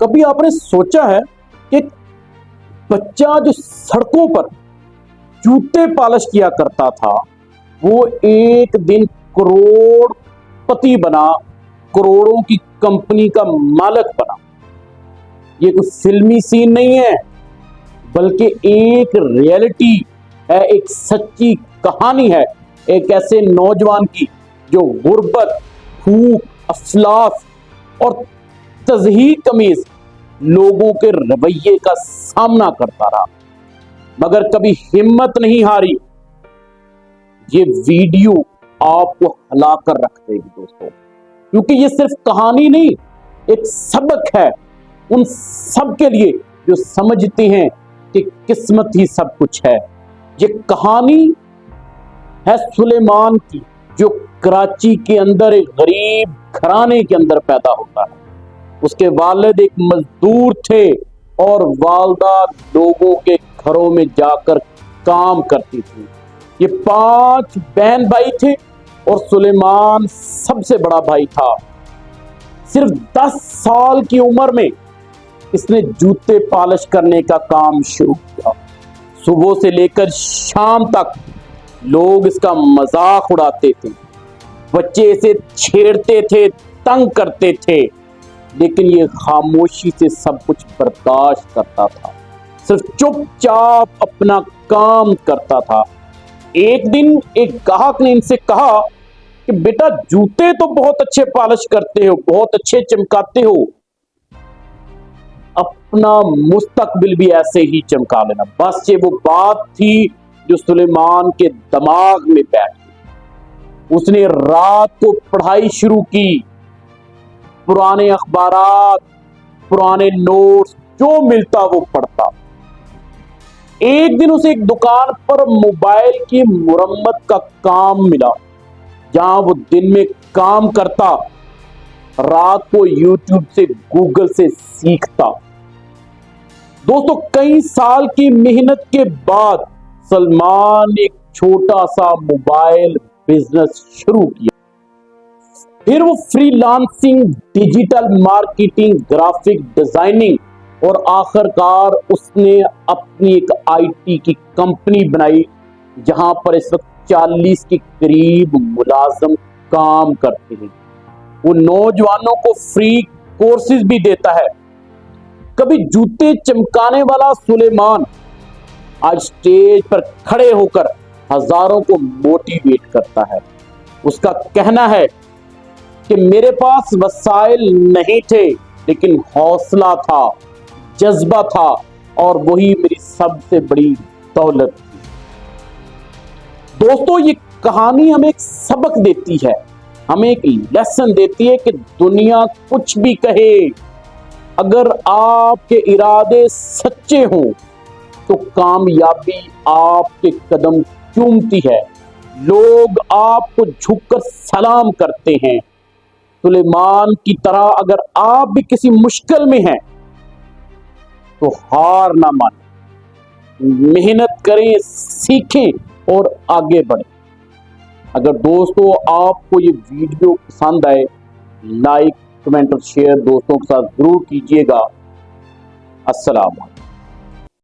کبھی آپ نے سوچا ہے کہ بچہ جو سڑکوں پر جوتے پالش کیا کرتا تھا وہ ایک دن کروڑ پتی بنا، کروڑوں کی کمپنی کا مالک بنا؟ یہ کوئی فلمی سین نہیں ہے بلکہ ایک ریئلٹی ہے، ایک سچی کہانی ہے ایک ایسے نوجوان کی جو غربت، بھوک، افلاس اور تضحیک کمیز لوگوں کے رویے کا سامنا کرتا رہا مگر کبھی ہمت نہیں ہاری۔ یہ ویڈیو آپ کو ہلا کر رکھ دے گی دوستوں، کیونکہ یہ صرف کہانی نہیں، ایک سبق ہے ان سب کے لیے جو سمجھتے ہیں کہ قسمت ہی سب کچھ ہے۔ یہ کہانی ہے سلیمان کی، جو کراچی کے اندر ایک غریب گھرانے کے اندر پیدا ہوتا ہے۔ اس کے والد ایک مزدور تھے اور والدہ لوگوں کے گھروں میں جا کر کام کرتی تھی۔ یہ 5 بہن بھائی تھے اور سلیمان سب سے بڑا بھائی تھا۔ صرف 10 سال کی عمر میں اس نے جوتے پالش کرنے کا کام شروع کیا۔ صبح سے لے کر شام تک لوگ اس کا مذاق اڑاتے تھے، بچے اسے چھیڑتے تھے، تنگ کرتے تھے، لیکن یہ خاموشی سے سب کچھ برداشت کرتا تھا، صرف چپ چاپ اپنا کام کرتا تھا۔ ایک دن ایک گاہک نے ان سے کہا کہ بیٹا جوتے تو بہت اچھے پالش کرتے ہو، بہت اچھے چمکاتے ہو، اپنا مستقبل بھی ایسے ہی چمکا لینا۔ بس یہ وہ بات تھی جو سلیمان کے دماغ میں بیٹھ گئی۔ اس نے رات کو پڑھائی شروع کی، پرانے اخبارات، پرانے نوٹس جو ملتا وہ پڑھتا۔ ایک دن اسے ایک دکان پر موبائل کی مرمت کا کام ملا، جہاں وہ دن میں کام کرتا، رات کو یوٹیوب سے، گوگل سے سیکھتا۔ دوستو کئی سال کی محنت کے بعد سلمان نے ایک چھوٹا سا موبائل بزنس شروع کیا۔ پھر وہ free lancing, digital marketing, graphic designing اور آخر کار اس نے اپنی ایک آئی ٹی کی کمپنی بنائی، جہاں پر اس وقت 40 کے قریب ملازم کام کرتے ہیں۔ وہ نوجوانوں کو فری کورسز بھی دیتا ہے۔ کبھی جوتے چمکانے والا سلیمان آج سٹیج پر کھڑے ہو کر ہزاروں کو موٹیویٹ کرتا ہے۔ اس کا کہنا ہے کہ میرے پاس وسائل نہیں تھے لیکن حوصلہ تھا، جذبہ تھا، اور وہی میری سب سے بڑی دولت تھی۔ دوستو یہ کہانی ہمیں ایک سبق دیتی ہے، ہمیں ایک لیسن دیتی ہے کہ دنیا کچھ بھی کہے، اگر آپ کے ارادے سچے ہوں تو کامیابی آپ کے قدم چومتی ہے، لوگ آپ کو جھک کر سلام کرتے ہیں۔ سلیمان کی طرح اگر آپ بھی کسی مشکل میں ہیں تو ہار نہ مانیں، محنت کریں، سیکھیں اور آگے بڑھیں۔ اگر دوستو آپ کو یہ ویڈیو پسند آئے، لائک، کمنٹ اور شیئر دوستوں کے ساتھ ضرور کیجیے گا۔ السلام علیکم۔